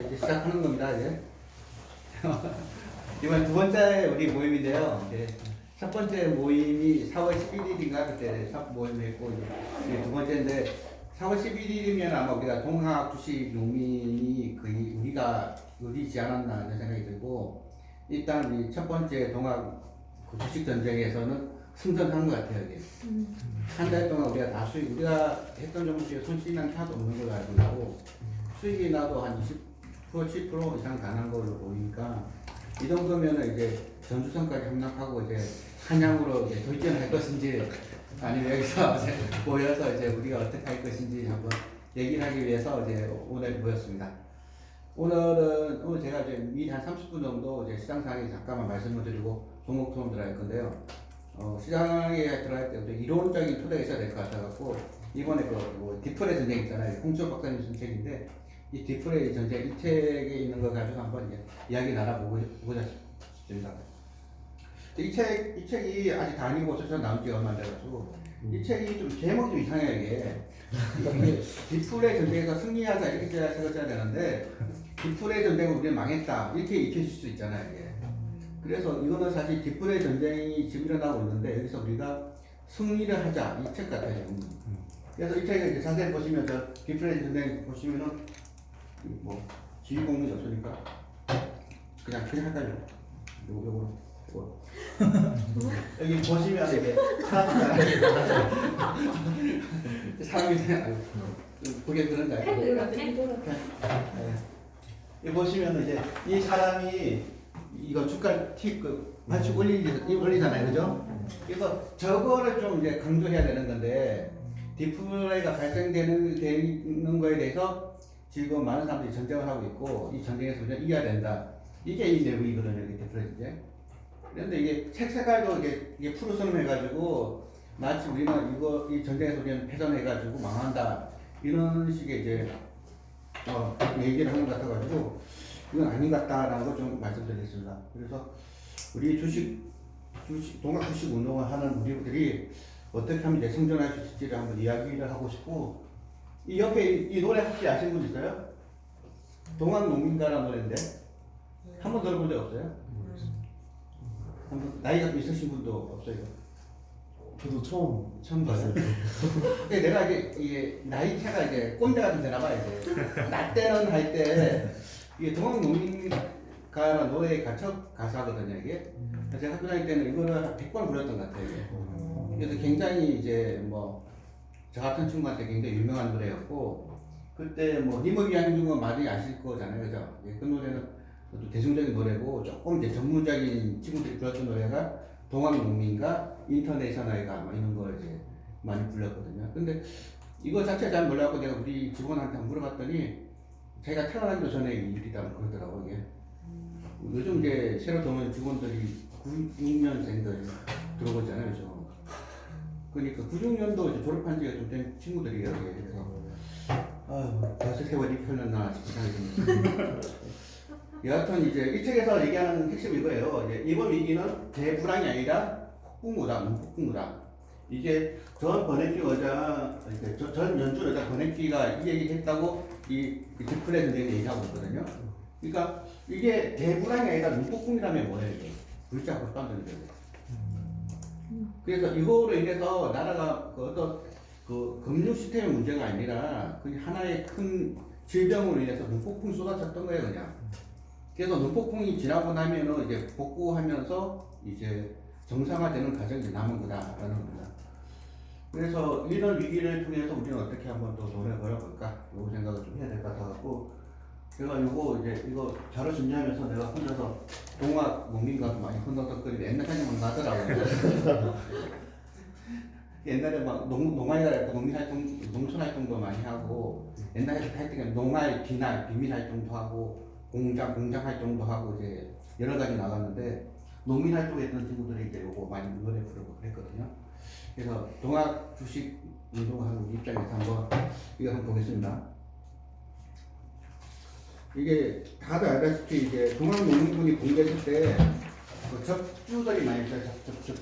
이제 시작하는 겁니다, 이제. 이번 두 번째 우리 모임인데요. 이제 첫 번째 모임이 4월 11일인가 그때 첫 모임을 했고, 이제 두 번째인데, 4월 11일이면 아마 우리가 동학 주식 농민이 거의 우리가 의리지 않았나 이런 생각이 들고, 일단 우리 첫 번째 동학 그 주식 전쟁에서는 승전한 것 같아요, 이게. 한 달 동안 우리가 우리가 했던 종목 중에 손실난 하나도 없는 걸로 알고 있고, 수익이 나도 한 20%, 7% 이상 가는 걸로 보이니까, 이 정도면은 이제 전주선까지 함락하고 이제 한양으로 이제 돌진을 할 것인지, 아니면 여기서 이제 모여서 이제 우리가 어떻게 할 것인지 한번 얘기를 하기 위해서 이제 오늘 모였습니다. 오늘 제가 이제 미리 한 30분 정도 이제 시장 상황에 잠깐만 말씀을 드리고 종목 토론 들어갈 건데요. 시장에 들어갈 때 이론적인 토대가 있어야 될 것 같아갖고, 이번에 디플레 전쟁 있잖아요. 홍철 박사님 쓴 책인데, 이 디플레이 전쟁 이 책에 있는 거 가지고 한번 이제 이야기 나눠보자 싶습니다. 이 책이 아직 다 아니고 저처럼 나온 지 얼마 안 돼가지고, 이 책이 좀 제목이 좀 이상해요, 이게. 디플레이 전쟁에서 승리하자 이렇게 적어져야 되는데, 디플레이 전쟁은 우리는 망했다 이렇게 익혀질 수 있잖아요, 이게. 그래서 이거는 사실 디플레이 전쟁이 지금 일어나고 있는데, 여기서 우리가 승리를 하자 이 책 같아요. 그래서 이 책을 이제 자세히 보시면 디플레이 전쟁 보시면은 뭐 지휘 공문이 없으니까 그냥 할까요? 요거 여기 보시면 이게 사람이 그냥 보기 그런가요? 여기 보시면 이제 이 사람이 이거 주가 반씩 올리잖아요, 그죠? 그래서 저거를 좀 이제 강조해야 되는 건데, 디플레이가 발생되는 거에 대해서 지금 많은 사람들이 전쟁을 하고 있고, 이 전쟁에서 우리가 이겨야 된다. 이게 이 내용이거든요, 이게 디플레이 전쟁. 그런데 이게 책 색깔도 이게 푸르스름 해가지고, 마치 우리는 이 전쟁에서 우리는 패전해가지고 망한다. 이런 식의 이제, 얘기를 하는 것 같아가지고, 이건 아닌 것 같다라는 걸 좀 말씀드리겠습니다. 그래서 우리 동학 주식 운동을 하는 우리들이 어떻게 하면 이제 생존할 수 있을지를 한번 이야기를 하고 싶고, 이 옆에 이 노래 혹시 아시는 분 있어요? 동학 농민가라는 노래인데 한 번 들어본 적 없어요? 한번 나이가 좀 있으신 분도 없어요? 저도 처음 봤어요. 내가 이게 나이차가 이제 꼰대가 좀 되나 봐요. 이제 나 때는 할 때 이게 동학 농민가라는 노래의 가사거든요, 이게. 제가 학교 다닐 때는 이거를 100번 불렀던 것 같아요, 이게. 그래서 굉장히 이제 저 같은 친구한테 굉장히 유명한 노래였고, 그때 님을 위한 중은 많이 아실 거잖아요, 그죠? 그 노래는 또 대중적인 노래고, 조금 이제 전문적인 친구들이 불렀던 노래가 동학농민과 인터내셔널가 이런 걸 이제 많이 불렀거든요. 근데 이거 자체 잘 몰라갖고 내가 우리 직원한테 물어봤더니, 자기가 태어나기도 전에 이 일이다 그러더라고요, 이게. 요즘 이제 새로 들어오는 직원들이 96년생들 들어오잖아요, 그죠? 그러니까 96년도 졸업한 지가 좀 된 친구들이에요. 그래서 벌써 세월이 흘렀나 싶은 생각이 듭니다. 여하튼 이제 이 책에서 얘기하는 핵심이 이거예요. 이제 이번 위기는 대불황이 아니라 폭풍우다. 이게 전 버네키 의장, 전 연준 의장 버네키가 이 얘기를 했다고 이 디플레이 전쟁을 얘기하고 있거든요. 그러니까 이게 대불황이 아니라 눈폭풍이라면 뭐예요, 이게? 글자 그렇다는 거예요. 그래서 이거로 인해서 나라가 어떤 금융 시스템의 문제가 아니라 그냥 하나의 큰 질병으로 인해서 눈폭풍이 쏟아졌던 거예요, 그냥. 그래서 눈폭풍이 지나고 나면은 이제 복구하면서 이제 정상화되는 과정이 남은 거다라는 겁니다. 그래서 이런 위기를 통해서 우리는 어떻게 한번 또 돈을 벌어볼까? 요 생각을 좀 해야 될 것 같아갖고, 제가 이거 자료 준비하면서 내가 혼자서 동학 농민과도 많이 혼덕거리고 옛날 생각만 나더라고요. 옛날에 농아이가 농민활동, 농촌활동도 많이 하고, 옛날에 할 때는 농아이, 비밀활동도 하고, 공장활동도 하고, 이제 여러 가지 나갔는데, 농민활동에 했던 친구들이 이제 요거 많이 노래 부르고 그랬거든요. 그래서 동학 주식 운동하는 우리 입장에서 이거 한번 보겠습니다. 이게 다들 알다시피 이제 동학 농민군이 공개했을 때 적주들이 많이 있어요. 적주.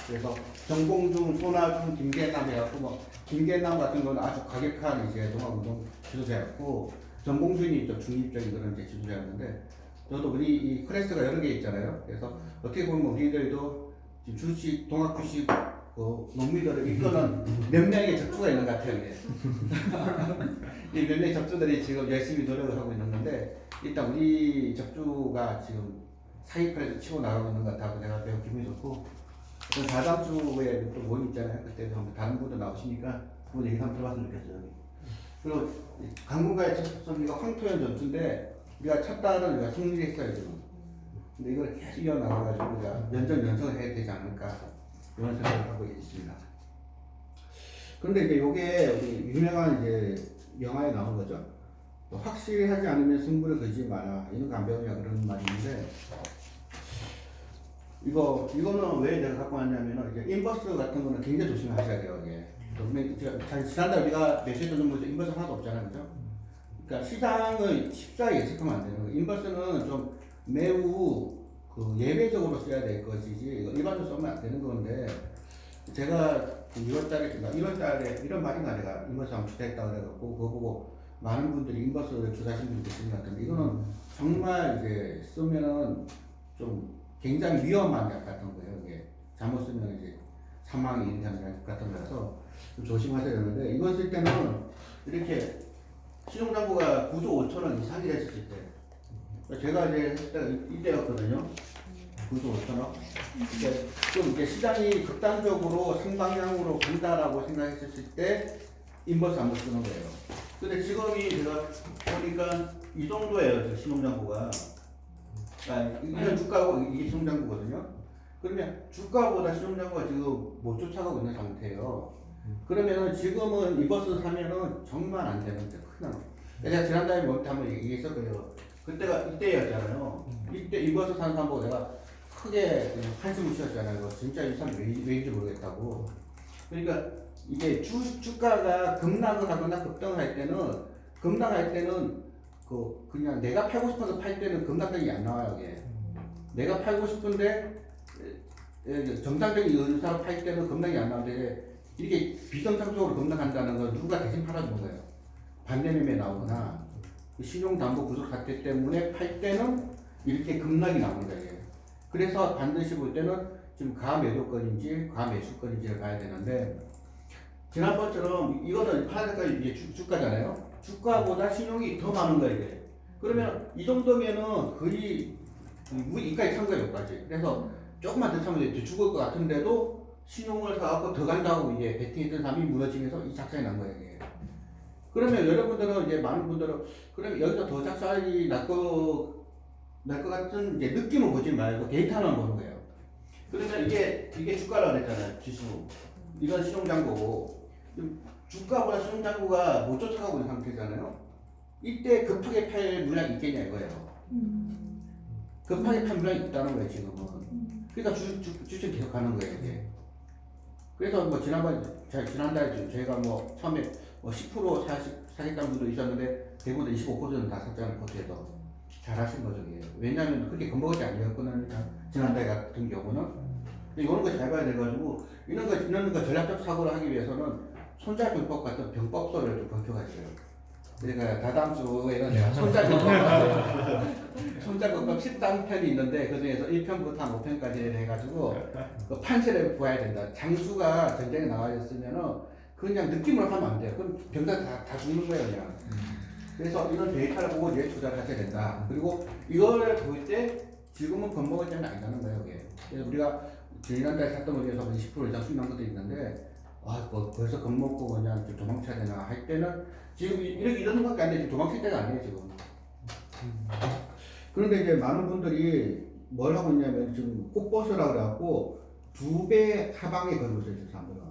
그래서 정봉준, 손아준, 김계남 해갖고 김계남 같은 거는 아주 과격한 이제 동학 운동 지도자였고, 전공준이 좀 중립적인 그런 이제 지도자였는데 저도 우리 이 클래스가 여러 개 있잖아요. 그래서 어떻게 보면 우리들도 지금 주식, 동학주식, 농민들을 이끄는 몇 명의 적주가 있는 것 같아요. 이게. 이 몇 명의 적주들이 지금 열심히 노력을 하고 있는 건데 일단 우리 적주가 지금 사익을 치고 나가고 있는 것 같아서 내가 매우 기분이 좋고 다다음 주에 또 모임 있잖아요. 그때 한번 다른 분들 나오시니까 그분 얘기 한번 들어봤으면 좋겠어요. 그리고 강군가의 첫 선수가 황토현 전투인데 우리가 첫 달은 우리가 승리했어요 지금. 근데 이걸 계속 이어나가가지고 우리가 연전연승을 해야 되지 않을까 이런 생각을 하고 있습니다. 그런데 이제 요게 우리 유명한 이제 영화에 나온 거죠. 확실하지 않으면 승부를 걸지 마라. 이런 거 안 배우냐 그런 말이 있는데 이거는 왜 내가 갖고 왔냐면은 이제 인버스 같은 거는 굉장히 조심하셔야 돼요. 이게. 지난달 우리가 매수했 정도 인버스 하나도 없잖아요, 그죠? 그러니까 시장을 쉽사리 예측하면 안 되는 거예요. 인버스는 좀 매우 그 예외적으로 써야 될 것이지 일반적으로 쓰면 안 되는 건데 제가 1월달에 이런 말인가 내가 인버스 한번 투자했다 그래갖고 그거 보고 많은 분들이 인버스를 투자하신 분들이 계신 것 같은데 이거는 정말 이제 쓰면은 좀 굉장히 위험한 약 같은 거예요. 이게 잘못 쓰면 이제 사망이 일어나는 약 같은 거라서 좀 조심하셔야 되는데 이거 쓸 때는 이렇게 신용장부가 9조 5천원 이상이 됐을 때 제가 이제 이때였거든요. 9조 5천원. 좀 이제 시장이 극단적으로 상방향으로 간다라고 생각했을 때 인버스 한번 쓰는 거예요. 근데 지금이 제가 보니까 이 정도예요. 신용장부가. 이런 주가고 이게 신용장부거든요. 그러면 주가보다 신용장부가 지금 못 쫓아가고 있는 상태예요. 그러면은 지금은 인버스 사면은 정말 안 되는데 큰일 나요. 제가 지난달에 뭐한테 한번 얘기했었거든요. 그때가 이때였잖아요. 이때 인버스 사는 사람 보고 내가 크게 한숨을 쉬었잖아요. 진짜 이 사람 왜인지 모르겠다고. 그러니까 이게 주가가 급락을 하거나 급등을 할 때는 그냥 내가 팔고 싶어서 팔 때는 급락력이 안 나와요. 이게. 내가 팔고 싶은데 정상적인 의사로 팔 때는 급락이 안 나오는데 이렇게 비정상적으로 급락한다는 건 누가 대신 팔아주는 거예요. 반대매매 나오거나 신용담보부족사태 때문에 팔 때는 이렇게 급락이 나오는 거예요. 그래서 반드시 볼 때는 지금 가매도권인지 가매수권인지를 봐야 되는데 지난번처럼 이거는 하나까지 이게 주가잖아요. 주가보다 신용이 더 많은 거예요. 이게. 그러면 이 정도면은 거의 이까지 산 거예요. 여기까지. 그래서 조금만 더 차면 이제 죽을 것 같은데도 신용을 사갖고 더 간다고 이제 베팅했던 사람이 무너지면서 이 작살이 난 거예요. 이게. 그러면 여러분들은 이제 많은 분들은 그러면 여기서 더 작살이 날 것 같은 이제 느낌을 보지 말고 데이터만 보는 거예요. 그러면 이게 주가라고 그랬잖아요. 지수. 이건 신용장부고 주가보다 신용장부가 못 쫓아가고 있는 상태잖아요. 이때 급하게 팔 물량이 있겠냐 이거예요. 급하게 팔 물량이 있다는 거예요 지금은. 그러니까 주식 계속 가는 거예요 이게. 그래서 뭐 지난달에 저희가 뭐 처음에 10% 사겠다는 분도 있었는데 대부분 25%는 다 샀잖아요. 포트에서. 잘하신 거죠 이게. 왜냐하면 그렇게 겁먹을 게 아니었거든요. 지난달 같은 경우는. 이런 거 잘 봐야 돼가지고 이런 거 전략적 사고를 하기 위해서는 손잘병법 같은 병법서를 좀 검토가 있어요. 그러니까 다다음 주에는 내가 손잘병법 13편이 있는데 그 중에서 1편부터 5편까지 해가지고 그 판세를 보아야 된다. 장수가 전쟁에 나와있으면은 그냥 느낌으로 하면 안 돼요. 그럼 병사 다 죽는 거예요 그냥. 그래서 이런 데이터를 보고 이제 투자를 하셔야 된다. 그리고 이거를 볼 때 지금은 겁먹을 때는 아니라는 거예요. 이게. 그래서 우리가 지난달에 샀던 거에 비해서 20% 이상 수익난 것도 있는데 벌써 겁먹고 그냥 좀 도망쳐야 되나 할 때는 지금 이런 것밖에 안 돼. 지금 도망칠 때가 아니에요 지금. 그런데 이제 많은 분들이 뭘 하고 있냐면 지금 꽃버스라고 그래갖고 2배 하방에 걸고 있어요 지금 사람들은.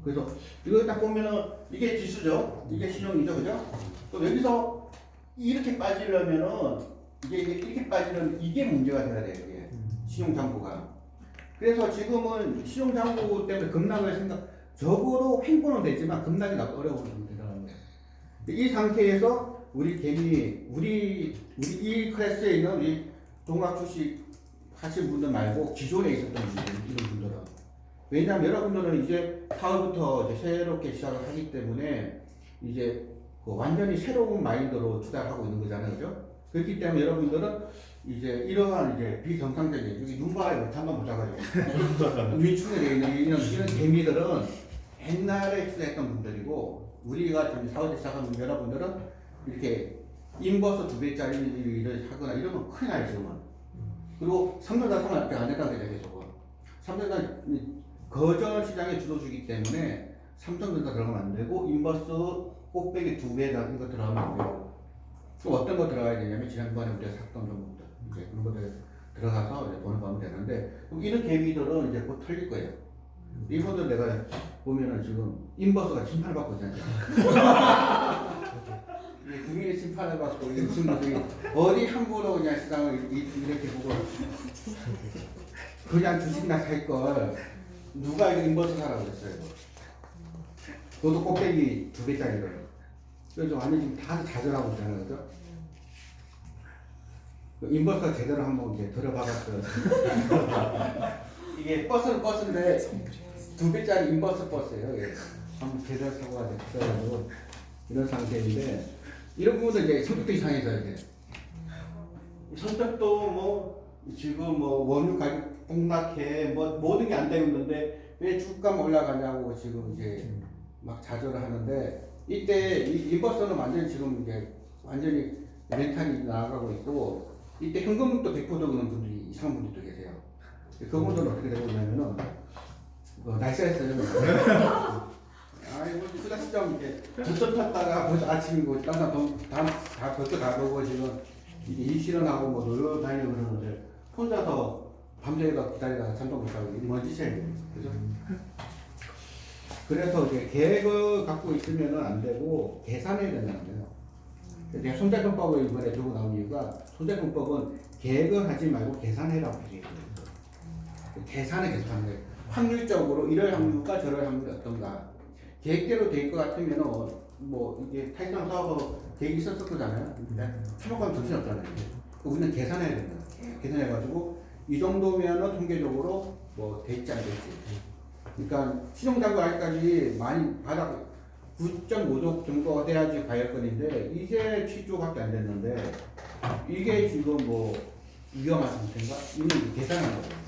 그래서 이거 딱 보면은 이게 지수죠. 이게 신용이죠, 그죠? 그럼 여기서 이렇게 빠지려면은 이렇게 빠지면 이게 문제가 돼야 돼요. 이게 신용장부가. 그래서 지금은 신용장부 때문에 급락을 적어도 횡보는 되지만 급락이 나도 어려운 되더라는 거예요. 이 상태에서 우리 이 클래스에 있는 우리 동학 주식 하신 분들 말고 기존에 있었던 분들, 이런 분들은. 왜냐하면 여러분들은 이제 4월부터 이제 새롭게 시작을 하기 때문에 이제 그 완전히 새로운 마인드로 투자를 하고 있는 거잖아요, 그죠? 그렇기 때문에 여러분들은 이제 이러한 이제 비정상적인 여기 눈바에 한번 보자가지고 위축에 되어 있는 이런 개미들은 옛날에 투자했던 분들이고 우리가 지금 사업을 시작하는 여러분들은 이렇게 인버스 2배짜리 일을 하거나 이러면 큰일 나요 지금은. 그리고 3년간 상을 안 된다고 해야 계속 3년간 거절 시장에 주도주기 때문에 삼성전자 들어가면 안 되고 인버스 꼭배기 2배다 이거 들어가면 안 되고 또 어떤 거 들어가야 되냐면 지난번에 우리가 샀던 종목들 이제 그런 것들 들어가서 이제 돈을 벌면 되는데 이런 개미들은 이제 곧 털릴 거예요. 이분들 내가 보면은 지금 인버스가 심판을 받고 있잖아요. 국민의 심판을 받고 이런 친구들이 어디 함부로 그냥 시장을 이렇게 보고 그냥 주식이나 살 걸 누가 이거 인버스 사라고 그랬어요. 그것도 꼭대기 2배짜리를. 그래서 완전 지금 다 좌절하고 있잖아요, 그죠? 인버스가 제대로 한번 이제 들어봐봤어요. 이게 버스는 버스인데 2배짜리 인버스 버스예요. 이게. 한번 제대로 사고가 됐어요. 이런 상태인데 이런 부분도 이제 성격도 이상해져야 돼. 성격도 뭐 지금 뭐 원유 가격 폭락해 뭐 모든 게 안 되고 있는데 왜 주가만 올라가냐고 지금 이제 막 좌절을 하는데 이때 이 인버스는 완전히 지금 이제 완전히 멘탈이 나아가고 있고 이때 현금도 100% 드는 분들이 이상한 분들도 계세요. 그분들은 어떻게 되고 있냐면은 날씨했어요. 아이고 수다 시점 이제 두점 탔다가 벌써 아침이고 다 벌써 다 보고 지금 이제 일 실현하고 뭐 놀러 다니고 그러는데 혼자서 밤새가 기다리다가 잠도 못 자고 이게 뭔 짓이에요, 그죠? 그래서 이제 계획을 갖고 있으면은 안 되고 계산해야 된다는 거예요. 내가 손자병법을 이번에 들고 나온 이유가 손자병법은 계획을 하지 말고 계산해라고 얘기해요. 계산을 계속하는 거예요. 확률적으로 이럴 확률과 저럴 확률이 어떤가. 계획대로 될 것 같으면 뭐 이게 타이탄 사업으로 계획이 있었을 거잖아요. 근데 사업가면 정신 없잖아요. 우리는 계산해야 된다. 계산해가지고 이 정도면은 통계적으로 뭐 될지 안 될지. 그러니까 신용장부 아직까지 많이 바닥 9.5조 정도 돼야지 과열권인데 이제 7조밖에 안 됐는데 이게 지금 뭐 위험한 상태인가? 이는 계산한 거예요.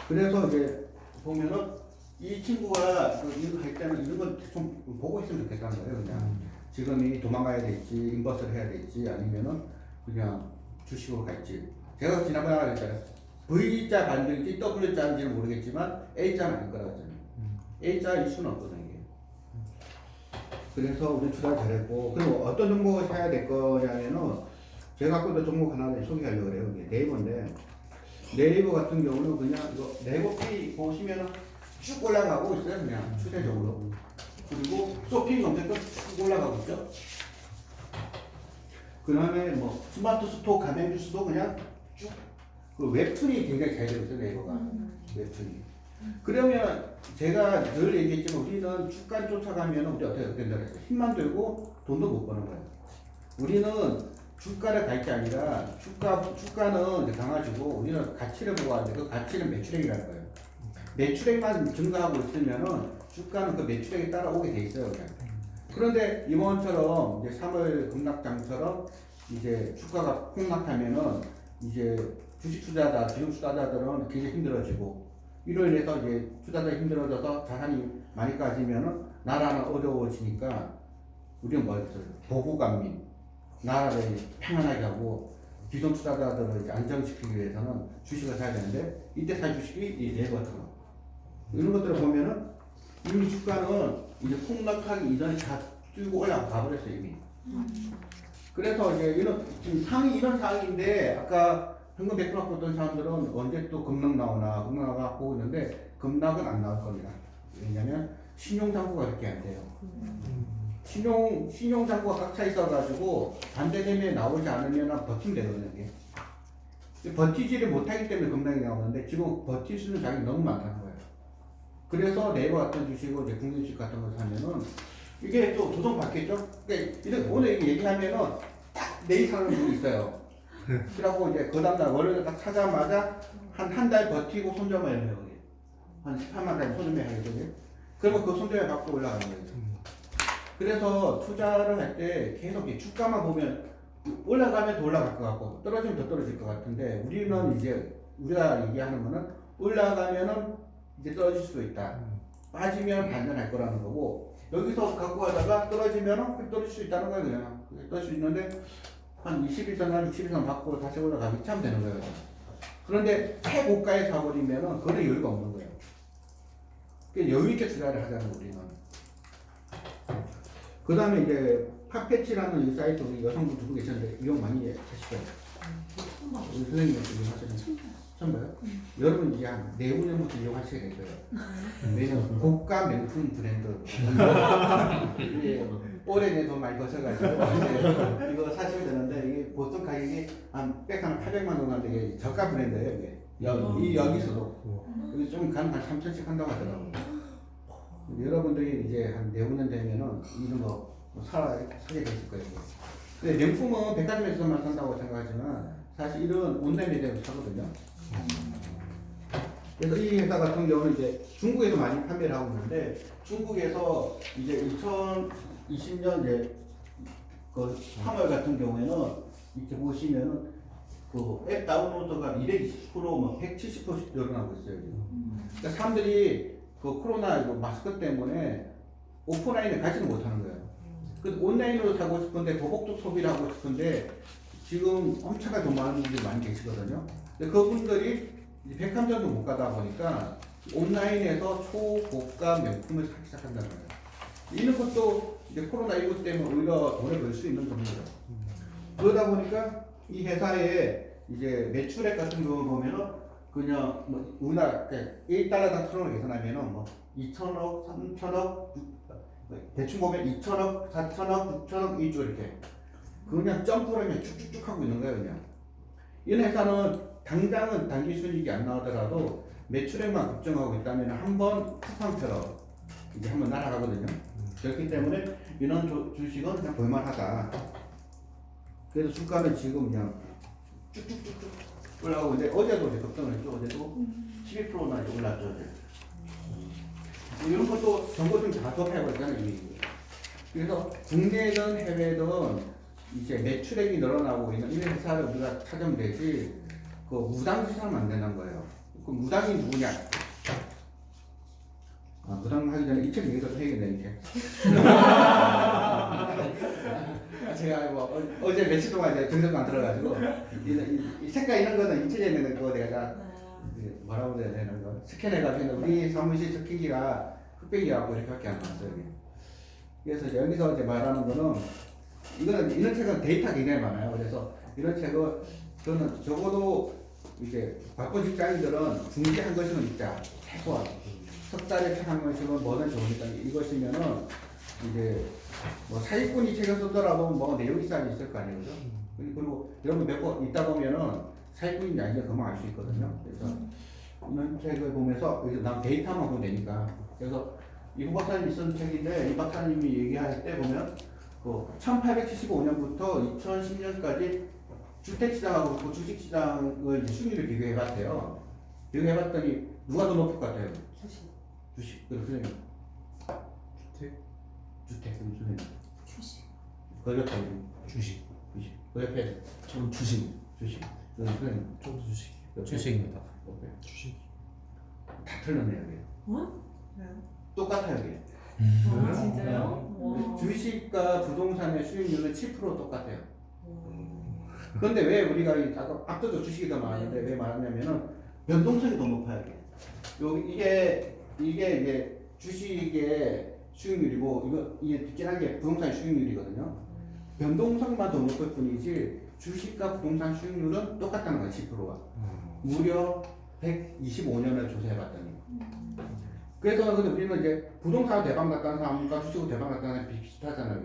그래서 이제 보면은 이 친구가 이거 할 때는 이런 걸 좀 보고 있으면 좋겠다는 거예요. 그냥 지금이 도망가야 될지 인버스를 해야 될지 아니면은 그냥 주식으로 갈지. 제가 지난번에 그랬잖아요. V자 반등인지 W자인지는 모르겠지만 A자는 아닐 거라고 했잖아요. A자일 수는 없거든요. 이게. 그래서 우리 투자를 잘했고 그리고 어떤 종목을 사야 될 거냐면은 제가 갖고 있는 종목 하나 소개하려고 그래요. 이게 네이버인데 네이버 같은 경우는 그냥 이거 네이버피 보시면은 쭉 올라가고 있어요. 그냥 추세적으로. 그리고 쇼핑 검색도 쭉 올라가고 있죠. 그 다음에 뭐 스마트 스토어 가맹 뉴스도 그냥 쭉 그 웹툰이 굉장히 잘 되고 있어요. 네이버가 웹툰이. 그러면 제가 늘 얘기했지만 우리는 주가를 쫓아가면 우리 어떻게 된다 그랬어요. 힘만 들고 돈도 못 버는 거예요. 우리는 주가를 갈 게 아니라 주가는 이제 강해지고 우리는 가치를 보고 하는데 그 가치는 매출액이라는 거예요. 매출액만 증가하고 있으면은 주가는 그 매출액에 따라오게 돼 있어요. 그냥. 그런데 이번처럼 이제 3월 급락장처럼 이제 주가가 폭락하면은 이제 주식 투자자, 기존 투자자들은 굉장히 힘들어지고 이로 인해서 이제 투자자가 힘들어져서 자산이 많이 까지면은 나라는 어려워지니까 우리는 뭐 하겠어요? 보고감민, 나라를 평안하게 하고 기존 투자자들을 이제 안정시키기 위해서는 주식을 사야 되는데 이때 살 주식이 이 네이버 같은 거. 이런 것들을 보면은 이미 주가는 이제 폭락하기 이전에 다 뛰고 올라가 버렸어요 이미. 그래서 이제 지금 상이 이런 상황인데 아까 현금 100% 갖고 있던 사람들은 언제 또 급락 나오나 보고 있는데 급락은 안 나올 겁니다. 왜냐면 신용장부가 그렇게 안 돼요. 신용장부가 꽉 차 있어가지고 반대되면 나오지 않으면 버티면 되거든요. 이게. 버티지를 못하기 때문에 급락이 나오는데 지금 버틸 수 있는 자격이 너무 많다는 거예요. 그래서 네이버 같은 주식이고 이제 국민주식 같은 거 사면은 이게 또 조정 받겠죠? 그러니까 오늘 얘기하면은 딱 내일 사는 분이 있어요. 그래갖고 이제 그 다음날 월요일에 딱 사자마자 한 달 버티고 손절만 해요. 한 18만 원 손절매 하거든요. 그러면 그 손절매 받고 올라가는 거예요. 그래서 투자를 할 때 계속 이 주가만 보면 올라가면 더 올라갈 것 같고 떨어지면 더 떨어질 것 같은데 우리는 이제 우리가 얘기하는 거는 올라가면은 이제 떨어질 수도 있다. 빠지면 반전할 거라는 거고 여기서 갖고 가다가 떨어지면은 떨어질 수 있다는 거예요. 그냥 떨어질 수 있는데 한 20일선, 60일선 받고 다시 올라가면 참 되는 거예요. 그런데 최고가에 사버리면은 그런 여유가 없는 거예요. 그러니까 여유 있게 투자를 하자는 우리는. 그 다음에 이제 팟패치라는 이 사이트 우리 여성분 두 분 계셨는데 이용 많이 하시죠? 우리 선생님한테 이용하시는 처음 봐요? 여러분 이제 한 내후년부터 이용하시게 될 거예요. 왜냐면 고가 명품 브랜드 이게 올해 내 돈 많이 버셔가지고 이거 사시면 되는데 이게 보통 가격이 한 800만 원 하는데 이게 저가 브랜드예요 이게. 여기서도 이게 좀 한 3천씩 한다고 하더라고요. 여러분들이 이제 한 내후년 되면은 이런 거 사게 되실 거예요. 근데 명품은 백화점에서만 산다고 생각하지만 사실 이런 온라인 매장에서 사거든요. 그래서 이 회사 같은 경우는 이제 중국에도 많이 판매를 하고 있는데 중국에서 이제 2020년 이제 그 3월 같은 경우에는 이렇게 보시면은 그 앱 다운로드가 220% 뭐 170%씩 늘어나고 있어요. 그러니까 사람들이 그 코로나 마스크 때문에 오프라인에 가지는 못하는 거예요. 그 온라인으로 사고 싶은데 보복도 소비를 하고 싶은데 지금 엄청나게 돈 많은 분들이 많이 계시거든요. 근데 그분들이 이제 백화점도 못 가다 보니까 온라인에서 초고가 명품을 사기 시작한다는 거예요. 이런 것도 이제 코로나19 때문에 오히려 돈을 벌 수 있는 겁니다. 그러다 보니까 이 회사의 이제 매출액 같은 경우 보면은 그냥 뭐 우리나라 1달러당 1,000원을 계산하면은 뭐 2천억, 3천억, 대충 보면 2천억, 4천억, 6천억, 1조 이렇게 그냥 점프를 그냥 쭉쭉쭉 하고 있는 거예요 그냥. 이 회사는 당장은 단기 순이익이 안 나오더라도 매출액만 급증하고 있다면 한번 쿠팡처럼 이제 한번 날아가거든요. 그렇기 때문에 이런 주식은 그냥 볼만하다. 그래서 주가는 지금 그냥 쭉쭉쭉쭉 올라가고 있는데 어제도 이제 급등을 했죠. 어제도 12%나 이제 올랐죠. 어제. 뭐 이런 것도 정보 좀 다 접해버리잖아요. 이미. 그래서 국내든 해외든 이제 매출액이 늘어나고 있는 이 회사를 우리가 찾으면 되지 그 무당 짓하면 안 되는 거예요. 그 무당이 누구냐? 무당 하기 전에 이 책 얘기도 해야겠네 이제. 제가 뭐 어제 며칠 동안 이제 정신도 안 들어가지고 이 색깔 이런 거는 이 책에 있는 거 내가 뭐라고 해야 되는 거 스캔해가지고 우리 사무실 스캔기가 흑백이하고 이렇게밖에 안 나왔어요. 그래서 이제 여기서 이제 말하는 거는 이런 책은 데이터 굉장히 많아요. 그래서 이런 책은 저는 적어도 이제 바쁜 직장인들은 중지한 것이면 있자 최소한 석 달에 책 한 권씩은 뭐는 좋으니까 이것이면은 이제 뭐 사기꾼이 책을 쓰더라도 뭐 내용이 잘 있을 거 아니에요, 그죠? 그리고 여러분 몇 번 있다 보면은 사기꾼인지 아닌지 금방 알 수 있거든요. 그래서 이런 책을 보면서 난 데이터만 보면 되니까 그래서 이 박사님이 쓴 책인데 이 박사님이 얘기할 때 보면 그 1875년부터 2010년까지 주택시장하고 그 주식시장의 수익률을 비교해봤대요. 비교해봤더니 누가 더 높을 것 같아요? 주식. 그럼 선생님. 주택. 그럼 선생님. 주식. 그 옆에 주식. 그 옆에 저는 주식. 그럼 선생님. 저도 주식. 주식입니다. 옆에. 주식. 다 틀렸네요. 여기. 어? 왜요? 똑같아요. 여기. 아 진짜요? 와. 주식과 부동산의 수익률은 7% 똑같아요. 와. 그런데 왜 우리가 아까 앞서도 주식이 더 많은데 왜 많았냐면은 변동성이 더 높아요. 이게 이제 주식의 수익률이고 이게 빗질한 게 부동산 수익률이거든요. 변동성만 더 높을 뿐이지 주식과 부동산 수익률은 똑같다는 거예요. 10%가 무려 125년을 조사해봤더니. 그래서 근데 우리는 이제 부동산 대박 났다는 사람과 주식으로 대박 났다는 사람이 비슷하잖아요.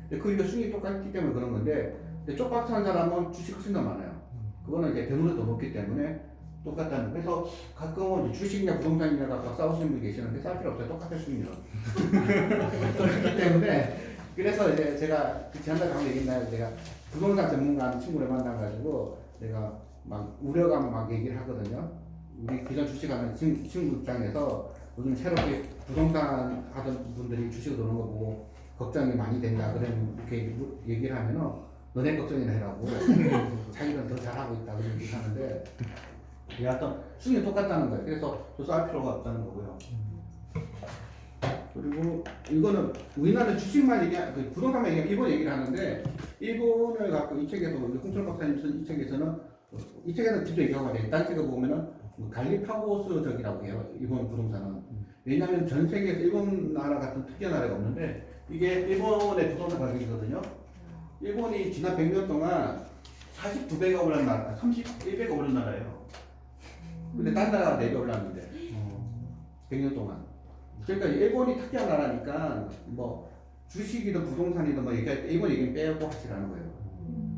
이게. 그 수익이 똑같기 때문에 그런 건데 쪽박스 한 사람은 주식 훨씬 더 많아요. 그거는 이제 변동이 더 높기 때문에 똑같다는. 그래서 가끔은 주식이냐 부동산이냐 갖고 싸우시는 분이 계시는데 싸울 필요 없어요. 똑같은 수익률은. 그렇기 때문에 그래서 이제 제가 지난달 강의 얘기했나요? 제가 부동산 전문가 친구를 만나가지고 내가 막 우려감 막 얘기를 하거든요. 우리 기존 주식하는 친구 입장에서 요즘 새롭게 부동산 하던 분들이 주식을 도는 거 보고 걱정이 많이 된다. 그런 이렇게 얘기를 하면은 너네 걱정이나 해라고 자기는 더 잘하고 있다 그런 얘기 하는데 여하튼 수준이 똑같다는 거예요. 그래서 조사할 필요가 없다는 거고요. 그리고 이거는 우리나라 주식만 그 부동산만 얘기하면 일본 얘기를 하는데 일본을 갖고 이 책에서 홍철 박사님 쓴 이 책에서는 이 책에서 직접 얘기하고 있어요. 딴 책을 보면은 갈리파고스적이라고 해요. 일본 부동산은. 왜냐하면 전 세계에서 일본 나라 같은 특이한 나라가 없는데 이게 일본의 부동산 가격이거든요. 일본이 지난 100년 동안 42배가 올랐 나라, 31배가 오른 나라예요. 근데 딴 나라가 4배 올랐는데 100년 동안. 그러니까 일본이 특이한 나라니까 뭐 주식이든 부동산이든 뭐 얘기할 때 일본 얘기는 빼고 하시라는 거예요.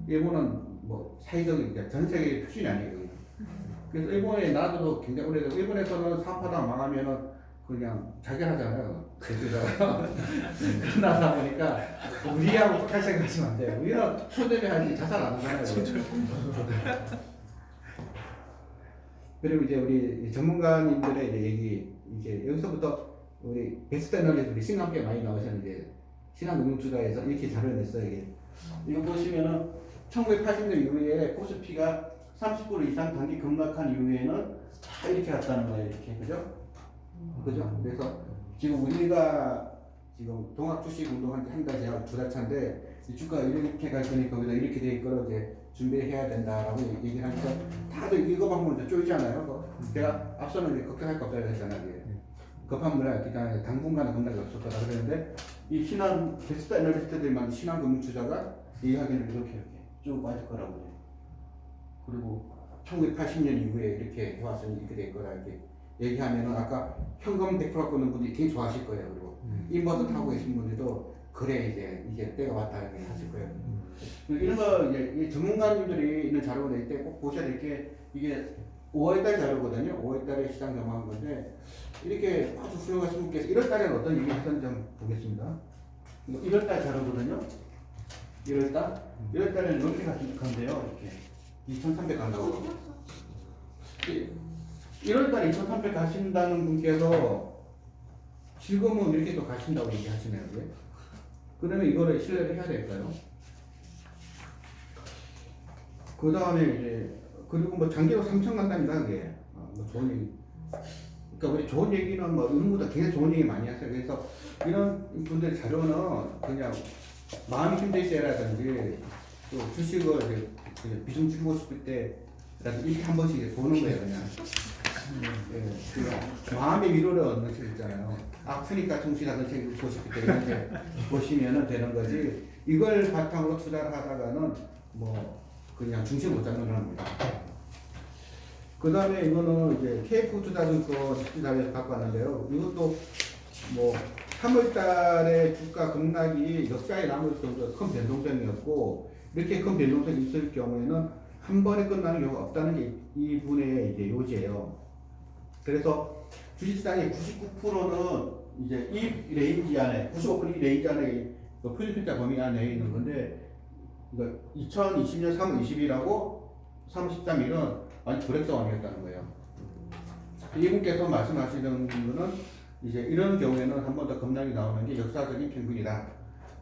일본은 뭐 사회적인 전 세계의 표준이 아니에요. 그래서 일본의 나라도 굉장히 오래되고 일본에서는 사업하다가 망하면은 그냥 자결하잖아요. 대표자가 그 나라 보니까 우리하고 똑같이 생각하시면 안 돼요. 우리는 초대배하지 자살 안 하잖아요. 그리고 이제 우리 전문가님들의 이제 얘기 이제 여기서부터 우리 베스트셀러에서 우리 신한께 많이 나오셨는데 신한금융투자에서 이렇게 자료를 냈어요. 이거 보시면은 1980년 이후에 코스피가 30% 이상 단기 급락한 이후에는 다 이렇게 갔다는 거예요. 이렇게 그죠? 그죠? 그래서 지금 우리가 지금 동학 주식 운동한 지 한 달, 제가 2달 차인데 주가가 이렇게 갈 거니까 거기다 이렇게 돼 있거나 이제 준비해야 된다라고 얘기를 하니까 다들 이거 보면 이제 쫄잖아요. 제가 앞서는 이제 걱정할 거 없다고 했잖아요. 급한 물이었기 때문에 당분간은 급락이 없을 거다 그랬는데 이 신한 베스트 애널리스트들만 신한금융투자가 이야기는 이렇게 쭉 빠질 거라고 해요. 그리고 1980년 이후에 이렇게 해왔으니 이렇게 될 거다 이렇게 얘기하면은 아까 현금 100% 갖고 있는 분들이 되게 좋아하실 거예요. 그리고 인버스 타고 계신 분들도 그래 이제 때가 왔다 이렇게 하실 거예요. 이런 거 이제 전문가님들이 있는 자료가 낼 때 꼭 보셔야 될 게 이게 5월달 자료거든요. 5월달에 시장 점화한 건데 이렇게 아주 훌륭하신 분께서 1월달에는 어떤 얘기 하셨는지 한번 보겠습니다. 1월달 자료거든요. 1월달에는 이렇게 간대요. 이렇게 2,300 간다고. 1월달에 2,300 가신다는 분께서 지금은 이렇게 또 가신다고 얘기하시네요. 그러면 이거를 신뢰를 해야 될까요? 그 다음에 이제 그리고 뭐 장기로 3천 간답니다. 그게 뭐 좋은 얘기. 그러니까 우리 좋은 얘기는 뭐 이런 것보다 굉장히 좋은 얘기 많이 하세요. 그래서 이런 분들 자료는 그냥 마음이 힘들 때라든지 또 주식을 이제 비중 줄이고 싶을 때라든지 이렇게 한 번씩 보는 거예요. 그냥. 그냥 마음의 위로를 얻는 책 있잖아요. 아프니까 정신하는 책 읽고 싶을 때 이렇게 보시면 되는 거지. 이걸 바탕으로 투자를 하다가는 뭐 그냥 중심 못 잡는 겁니다. 그 다음에 이거는 이제 KF 투자증권 시장에서 갖고 왔는데요. 이것도 뭐 3월 달에 주가 급락이 역사에 남을 정도로 큰 변동성이었고 이렇게 큰 변동성이 있을 경우에는 한 번에 끝나는 경우가 없다는 게 이분의 이제 요지예요. 그래서 주식시장의 99%는 이제 이 레인지 안에 95% 이 레인지 안에 표준평가 범위 안에 있는 건데 2020년 3월 20일하고 3월 13일은 완전 불액상황이었다는 거예요. 이분께서 말씀하시는 분은 이제 이런 경우에는 한 번 더 급락이 나오는 게 역사적인 평균이다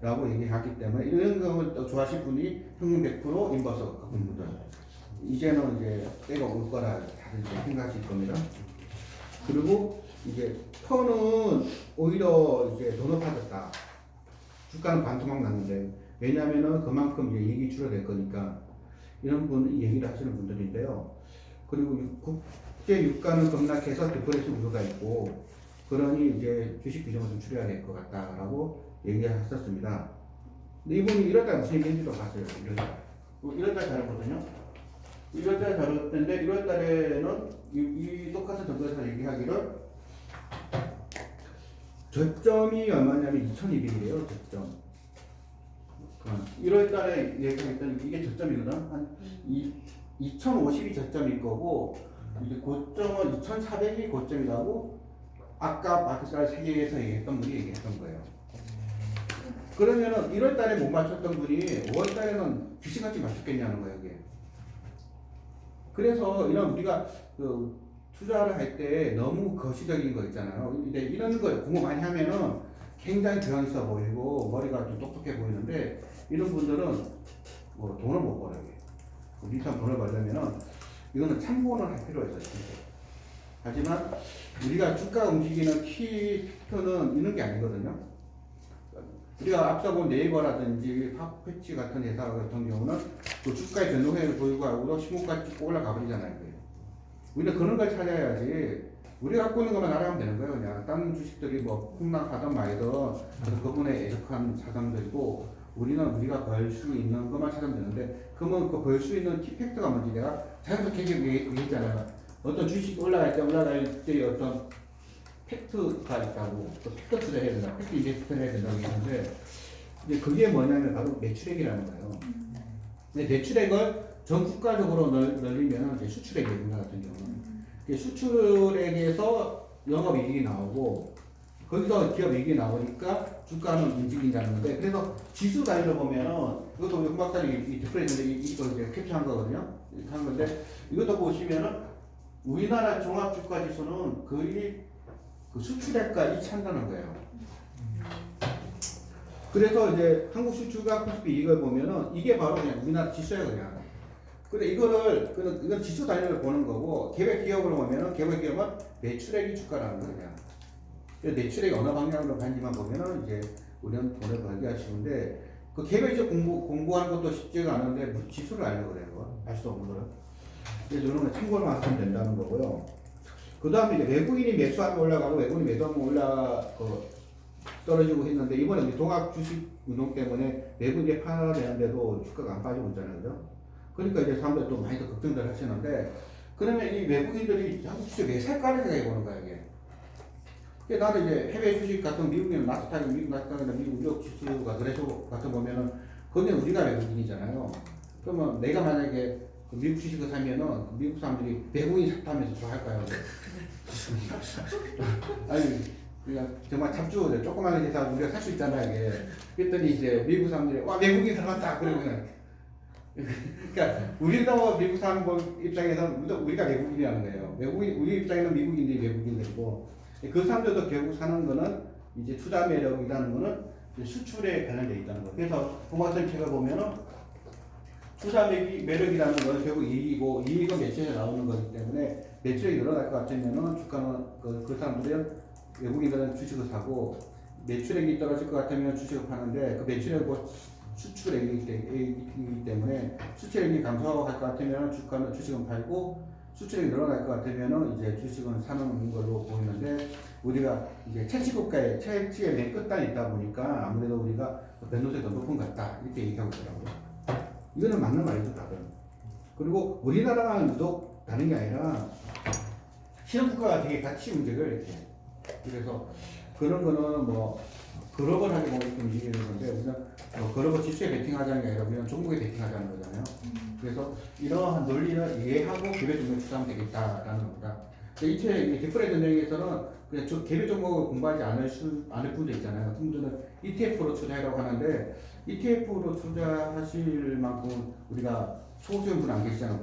라고 얘기하기 때문에 이런 경우를 또 좋아하실 분이 평균 100% 인버스 갖고 있는 분들 이제는 이제 때가 올 거라 다들 이제 생각하실 겁니다. 그리고 이제 턴은 오히려 이제 더 높아졌다. 주가는 반토막 났는데 왜냐하면은 그만큼 이제 이익이 줄어들 거니까 이런 분 얘기를 하시는 분들인데요. 그리고 국제 유가는 급락해서 디플레이션 우려가 있고 그러니 이제 주식 비중을 좀 줄여야 될 것 같다라고 얘기하셨습니다. 근데 이분이 1월달 무슨 얘기인지도 봤어요. 1월달 자료거든요. 1월달 자료 때인데 1월달에는 이 똑같은 정도에서 얘기하기를 저점이 얼마냐면 2200이래요. 저점. 1월달에 얘기했던 이게 저점이거든. 한 2050이 저점일 거고 이제 고점은 2400이 고점이라고 아까 마켓살 세계에서 얘기했던 분이 얘기했던 거예요. 그러면은 1월달에 못 맞췄던 분이 5월달에는 귀신같이 맞췄겠냐는 거예요. 이게. 그래서 이런 우리가 투자를 할 때 너무 거시적인 거 있잖아요. 근데 이런 거 공부 많이 하면은 굉장히 교양 있어 보이고 머리가 좀 똑똑해 보이는데 이런 분들은 뭐 돈을 못 벌어요. 리턴 돈을 벌려면은 이거는 참고는 할 필요가 있어요. 진짜. 하지만 우리가 주가 움직이는 키 팩터는 이런 게 아니거든요. 우리가 앞서 본 네이버라든지 팝패치 같은 회사 같은 경우는 그 주가의 변동성에도 불구하고 신고가 찍고 올라가 버리잖아요. 우리는 그런 걸 찾아야지. 우리가 갖고 있는 것만 알아가면 되는 거예요. 그냥 다른 주식들이 뭐 폭락하든 말든 그래서 그분의 애적한 사람들이고 우리는 우리가 벌 수 있는 것만 찾으면 되는데 그러면 그 벌 수 있는 키팩터가 뭔지 내가 자연스럽게 얘기했잖아요. 어떤 주식이 올라갈 때 어떤 팩트가 있다고 또 팩트 투자해야 된다. 팩트 인젝트를 해야 된다고 얘기하는데 이제 그게 뭐냐면 바로 매출액이라는 거예요. 근데 매출액을 전 국가적으로 늘리면 이제 수출액이 우리나라 같은 경우는 수출액에서 영업이익이 나오고 거기서 기업이익이 나오니까 주가는 움직인다는 건데 그래서 지수 단위로 보면은 이것도 우리 홍 박사님이 이 디프레이션에 이거 이제 캡처한 거거든요. 이렇게 한 건데 이것도 보시면은 우리나라 종합주가지수는 거의 그 수출액과 일치한다는 거예요. 그래서 이제 한국 수출과 코스피 이걸 보면은 이게 바로 그냥 우리나라 지수예요, 그냥. 근데 이건 지수 단위로 보는 거고, 개별 기업으로 보면은, 개별 기업은 매출액이 주가라는 거예요, 그냥. 그래서 매출액이 어느 방향으로 가는지만 보면은, 이제, 우리는 돈을 벌기 하시는데, 그 개별적 공부하는 것도 쉽지가 않은데, 무슨 지수를 알려고 그래요, 알 수 없는 거를. 그래서 이런 거 참고만 하시면 된다는 거고요. 그 다음에 이제 외국인이 매수하면 올라가고, 외국인이 매도하면 떨어지고 했는데, 이번에 이제 동학 주식 운동 때문에 외국인이 팔아야 되는데도 주가가 안 빠지고 있잖아요, 그죠? 그러니까 이제 사람들이 또 많이 더 걱정들 하시는데, 그러면 이 외국인들이 한국 주식 왜 살까를 생각해 보는 거야, 이게. 그러니까 나는 이제 해외 주식 같은 미국이나 나스닥이나 미국 나스닥이나 미국 유럽 지수가 그래서 같은 보면은, 거기는 우리가 외국인이잖아요. 그러면 내가 만약에 그 미국 주식을 사면은 미국 사람들이 외국인이 샀다면서 좋아할까요? 아니, 그냥 정말 잡주 조그마한 회사 우리가 살 수 있잖아요, 이게. 그랬더니 이제 미국 사람들이 와, 외국인 들어갔다! 그러고 그냥. 그러니까 우리도 미국 사람 입장에서는 우리가 외국인이라는 거예요. 우리 입장에는 미국인들이 외국인들이고 그 사람들도 결국 사는 거는 이제 투자 매력이라는 거는 수출에 관련되어 있다는 거예요. 그래서 공화선 책을 보면은 투자 매력이라는 건 결국 이익이고 이익은 매출에 나오는 거기 때문에 매출이 늘어날 것 같으면은 주가는 그 사람들은 외국인들은 주식을 사고 매출액이 떨어질 것 같으면 주식을 파는데 그 매출액 수출액이기 때문에 수출액이 감소할 것 같으면 주식은 팔고 수출액이 늘어날 것 같으면 이제 주식은 사는 걸로 보이는데 우리가 이제 채취국가의 채취의 맨 끝단에 있다 보니까 아무래도 우리가 변동성이 더 높은 것 같다 이렇게 얘기하고 있더라고요. 이거는 맞는 말이죠, 다들. 그리고 우리나라만 유독 다른 게 아니라 신흥국가가 되게 같이 움직여요, 이렇게. 그래서 그런 거는 뭐 글로벌하게 보면 이렇게 움직이는 건데 우리는 글로벌 지수에 베팅하자는 게 아니라 우리는 종목에 베팅하자는 거잖아요. 그래서 이러한 논리를 이해하고 개별 종목에 투자하면 되겠다라는 겁니다. 이체 디프레이드 전쟁에서는 그냥 개별 종목을 공부하지 않을 분도 있잖아요. 분들은 ETF로 투자하라고 하는데 ETF로 투자하실 만큼 우리가 소수의 분은 안 계시잖아요,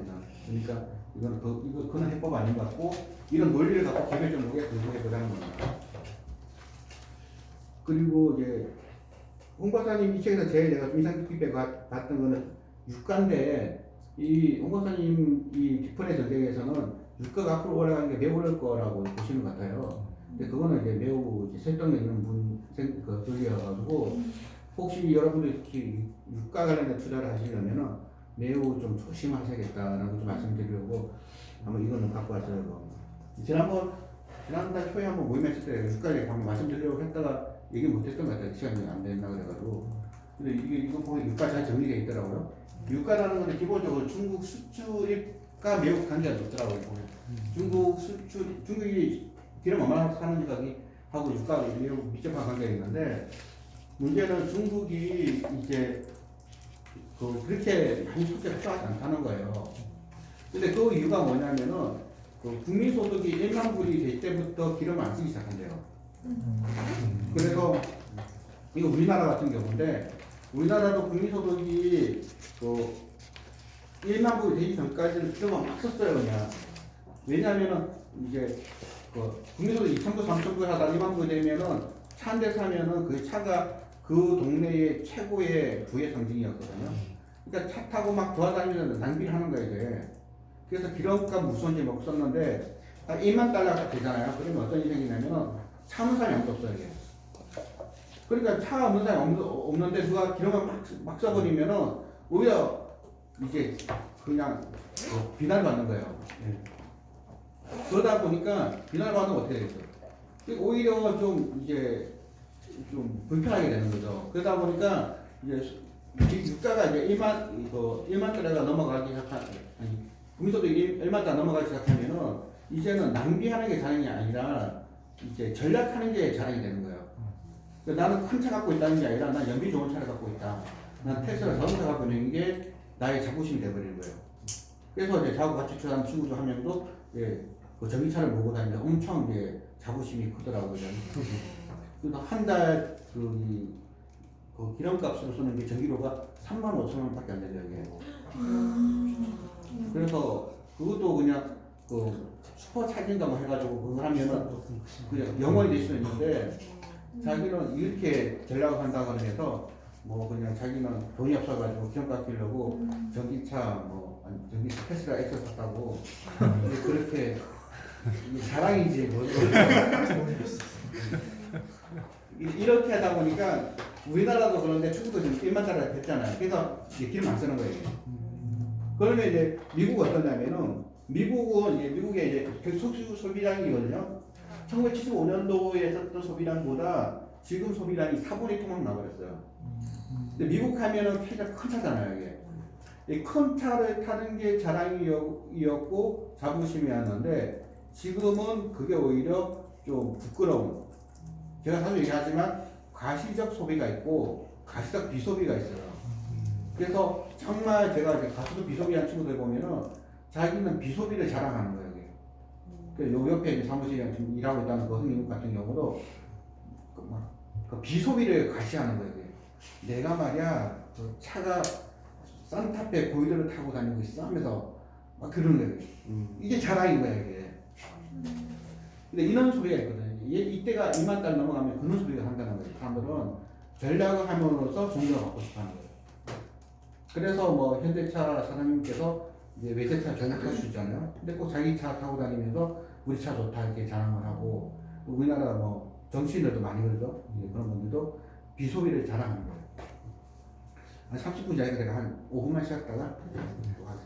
그러니까 그건 해법 아닌 것 같고 이런 논리를 갖고 개별 종목에 공부해 보자는 겁니다. 그리고 이제 홍 박사님 이 책에서 제일 내가 인상 깊게 봤던 거는 유가인데 이 홍 박사님 이 디프레 전쟁에서는 유가가 앞으로 올라가는 게 매우 어려울 거라고 보시는 것 같아요. 근데 그거는 이제 매우 설득력 있는 논리여가지고 혹시 여러분들 특히 유가 관련된 투자를 하시려면은 매우 좀 조심하셔야겠다라고 좀 말씀드리려고 한번 이거는 갖고 왔어요. 지난달 초에 한번 모임했을 때 유가 얘기 한번 말씀드리려고 했다가 얘기 못했던 것 같아요. 시간이 안 됐나 그래가지고. 근데 이거 보면 유가 잘 정리되어 있더라고요. 유가라는 것은 기본적으로 중국 수출입과 매우 관계가 높더라고요. 중국이 기름 얼마나 사는지가 하고 유가가 매우 밀접한 관계가 있는데 문제는 중국이 이제 그렇게 많이 수출을 필요하지 않다는 거예요. 근데 그 이유가 뭐냐면은 국민소득이 1만 불이 될 때부터 기름을 안 쓰기 시작한대요. 그래서 이거 우리나라 같은 경우인데 우리나라도 국민소득이 1만 불이 되기 전까지는 기름을 막 썼어요, 그냥. 왜냐면은 이제 국민소득 2,000불, 3,000불 하다 1만 불 되면은 차 한 대 사면은 그 차가 그 동네의 최고의 부의 상징이었거든요. 그러니까 차 타고 막 돌아다니면서 낭비를 하는 거예요, 이제. 그래서 기름값 무서운지 못 썼는데 딱 1만 달러가 되잖아요. 그러면 어떤 일이 생기냐면 차 없는 사람이 아무도 없어요, 이게. 그러니까 차 없는 사람이 없는데 누가 기름을 막 써버리면은 오히려 이제 그냥 비난을 받는 거예요. 그러다 보니까 비난을 받으면 어떻게 되겠어요? 오히려 좀 이제 좀 불편하게 되는 거죠. 그러다 보니까 이제 유가가 이제 1만 달러가 넘어가기 시작한, 아니, 국민소득이 1만 달러 넘어가기 시작하면은 이제는 낭비하는 게 자랑이 아니라 이제 전략하는 게 자랑이 되는 거예요. 그러니까 나는 큰 차 갖고 있다는 게 아니라 난 연비 좋은 차를 갖고 있다. 난 테슬라 자동차 갖고 있는 게 나의 자부심이 돼버리는 거예요. 그래서 이제 저하고 같이 출연한 친구들 한 명도 예, 그 전기차를 몰고 다니는데 엄청 이제 자부심이 크더라고요. 그래서 한 달 그 기름값으로 쓰는 게 전기료가 35,000원밖에 안 되죠, 이게. 그래서 그것도 그냥 그 슈퍼 차진가 뭐 해가지고 그거 하면은 그냥 영원히 될 수 있는데 자기는 이렇게 전략을 한다고 해서 뭐 그냥 자기는 돈이 없어가지고 기름값 끼려고 전기차 뭐 아니 전기차 테슬라 엑셀 샀다고 이제 그렇게 자랑이지 뭐 이렇게 하다 보니까 우리나라도 그런데 중국도 지금 1만 달러 됐잖아요. 그래서 이제 기름 안 쓰는 거예요. 그러면 이제 미국은 어떠냐면은 미국은 이제 미국의 이제 석유 소비량이거든요. 1975년도에 썼던 소비량보다 지금 소비량이 4분의 1만 나버렸어요. 근데 미국 하면은 폐가 큰 차잖아요, 이게. 이 큰 차를 타는 게 자랑이었고 자부심이었는데 지금은 그게 오히려 좀 부끄러운. 제가 자주 얘기하지만 가시적 소비가 있고 가시적 비소비가 있어요. 그래서 정말 제가 이제 가수도 비소비한 친구들 보면은 자기는 비소비를 자랑하는 거예요. 요 옆에 이제 사무실에 지금 일하고 있다는 그 형님 같은 경우도 그 비소비를 과시하는 거예요. 내가 말이야 그 차가 산타페 고이드를 타고 다니고 있어 하면서 막 그러는 거예요. 이게 자랑인 거예요, 이게. 근데 이런 소비가 있거든요. 이때가 2만 달 넘어가면 그런 소비가 한다는 거예요. 사람들은 전략을 함으로써 종료를 받고 싶어 하는 거예요. 그래서 뭐 현대차 사장님께서 이제 외제차 전략할 수 있잖아요. 근데 꼭 자기 차 타고 다니면서 우리 차 좋다 이렇게 자랑을 하고 우리나라 뭐 정치인들도 많이 그러죠. 그런 분들도 비소비를 자랑하는 거예요. 한 30분 전에 내가 한 5분만 쉬었다가 또 하죠.